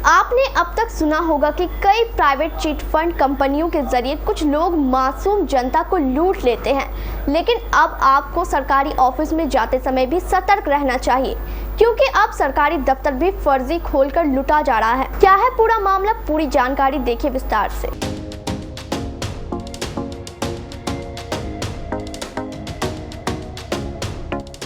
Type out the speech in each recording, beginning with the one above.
आपने अब तक सुना होगा कि कई प्राइवेट चिट फंड कंपनियों के जरिए कुछ लोग मासूम जनता को लूट लेते हैं, लेकिन अब आपको सरकारी ऑफिस में जाते समय भी सतर्क रहना चाहिए, क्योंकि अब सरकारी दफ्तर भी फर्जी खोलकर लूटा जा रहा है। क्या है पूरा मामला, पूरी जानकारी देखिए विस्तार से।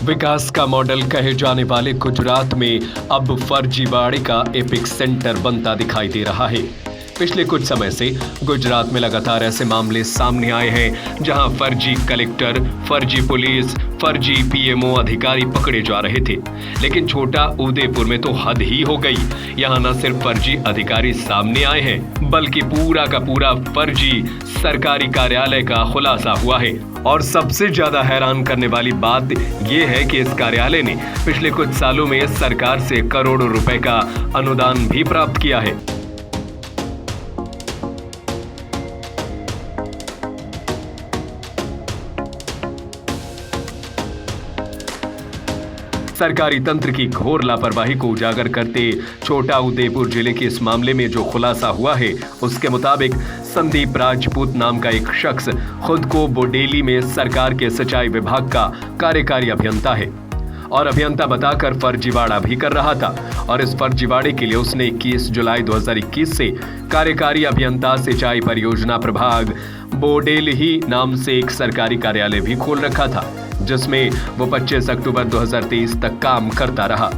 विकास का मॉडल कहे जाने वाले गुजरात में अब फर्जीवाड़े का एपिक सेंटर बनता दिखाई दे रहा है। पिछले कुछ समय से गुजरात में लगातार ऐसे मामले सामने आए हैं जहां फर्जी कलेक्टर, फर्जी पुलिस, फर्जी पीएमओ अधिकारी पकड़े जा रहे थे। लेकिन छोटा उदयपुर में तो हद ही हो गई। यहां न सिर्फ फर्जी अधिकारी सामने आए हैं, बल्कि पूरा का पूरा फर्जी सरकारी कार्यालय का खुलासा हुआ है। और सबसे ज्यादा हैरान करने वाली बात यह है कि इस कार्यालय ने पिछले कुछ सालों में सरकार से करोड़ों रुपए का अनुदान भी प्राप्त किया है। सरकारी तंत्र की घोर लापरवाही को उजागर करते छोटा उदयपुर जिले के इस मामले में जो खुलासा हुआ है, उसके मुताबिक संदीप राजपूत नाम का एक शख्स खुद को बोडेली में सरकार के सिंचाई विभाग का कार्यकारी अभियंता है और अभियंता बताकर फर्जीवाड़ा भी कर रहा था। और इस फर्जीवाड़े के लिए उसने 21 जुलाई 2021 से कार्यकारी अभियंता सिंचाई परियोजना प्रभाग बोडेली नाम से एक सरकारी कार्यालय भी खोल रखा था, जिसमें वो 25 अक्टूबर 2023 तक काम करता रहा।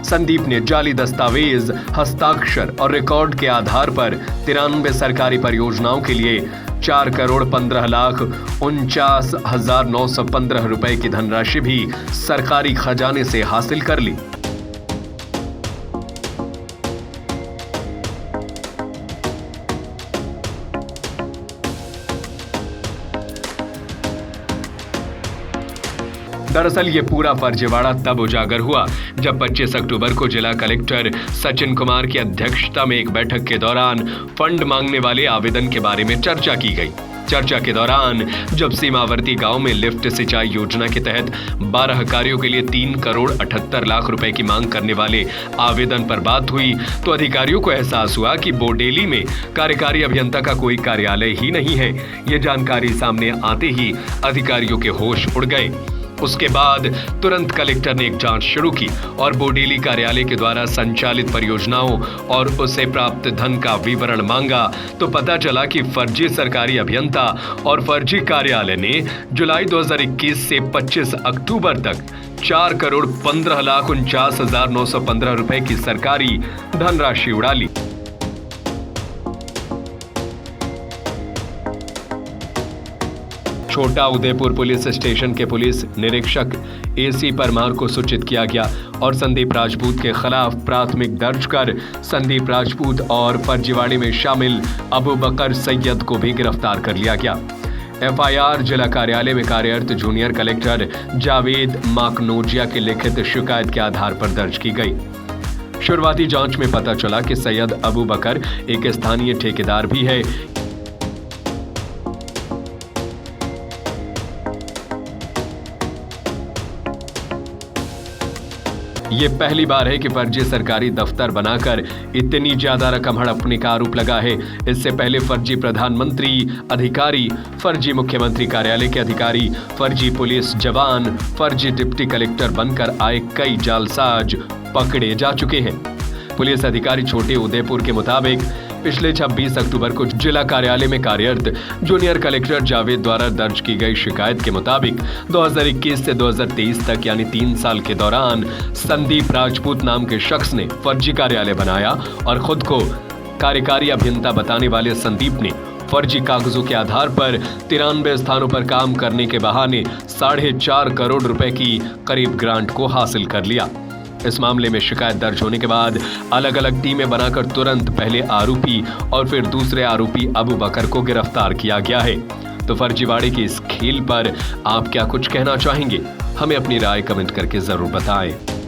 संदीप ने जाली दस्तावेज, हस्ताक्षर और रिकॉर्ड के आधार पर 93 सरकारी परियोजनाओं के लिए 4,15,49,915 रुपए की धनराशि भी सरकारी खजाने से हासिल कर ली। दरअसल ये पूरा फर्जीवाड़ा तब उजागर हुआ जब 25 अक्टूबर को जिला कलेक्टर सचिन कुमार की अध्यक्षता में एक बैठक के दौरान फंड मांगने वाले आवेदन के बारे में चर्चा की गई। चर्चा के दौरान जब सीमावर्ती गांव में लिफ्ट सिंचाई योजना के तहत 12 कार्यों के लिए 3,78,00,000 रुपए की मांग करने वाले आवेदन पर बात हुई, तो अधिकारियों को एहसास हुआ कि बोडेली में कार्यकारी अभियंता का कोई कार्यालय ही नहीं है। ये जानकारी सामने आते ही अधिकारियों के होश उड़ गए। उसके बाद तुरंत कलेक्टर ने एक जांच शुरू की और बोडेली कार्यालय के द्वारा संचालित परियोजनाओं और उसे प्राप्त धन का विवरण मांगा, तो पता चला कि फर्जी सरकारी अभियंता और फर्जी कार्यालय ने जुलाई 2021 से 25 अक्टूबर तक 4,15,49,915 रुपए की सरकारी धनराशि उड़ा ली। छोटा उदयपुर पुलिस स्टेशन के पुलिस निरीक्षक एसी परमार को सूचित किया गया और संदीप राजपूत के खिलाफ प्राथमिक दर्ज कर संदीप राजपूत और फर्जीवाड़े में शामिल अबू बकर सैयद को भी गिरफ्तार कर लिया गया। एफआईआर जिला कार्यालय में कार्यरत जूनियर कलेक्टर जावेद माकनोजिया की लिखित शिकायत के आधार पर दर्ज की गई। शुरुआती जांच में पता चला कि सैयद अबू बकर एक स्थानीय ठेकेदार भी है। ये पहली बार है कि फर्जी सरकारी दफ्तर बनाकर इतनी ज्यादा रकम हड़पने का आरोप लगा है। इससे पहले फर्जी प्रधानमंत्री अधिकारी, फर्जी मुख्यमंत्री कार्यालय के अधिकारी, फर्जी पुलिस जवान, फर्जी डिप्टी कलेक्टर बनकर आए कई जालसाज पकड़े जा चुके हैं। पुलिस अधिकारी छोटे उदयपुर के मुताबिक पिछले 26 अक्टूबर को जिला कार्यालय में कार्यरत जूनियर कलेक्टर जावेद द्वारा दर्ज की गई शिकायत के मुताबिक 2021 से 2023 तक यानी 3 साल के दौरान संदीप राजपूत नाम के शख्स ने फर्जी कार्यालय बनाया और खुद को कार्यकारी अभियंता बताने वाले संदीप ने फर्जी कागजों के आधार पर 93 स्थानों पर काम करने के बहाने 4.5 करोड़ रुपए की करीब ग्रांट को हासिल कर लिया। इस मामले में शिकायत दर्ज होने के बाद अलग अलग टीमें बनाकर तुरंत पहले आरोपी और फिर दूसरे आरोपी अबू बकर को गिरफ्तार किया गया है। तो फर्जीवाड़े के इस खेल पर आप क्या कुछ कहना चाहेंगे? हमें अपनी राय कमेंट करके जरूर बताएं।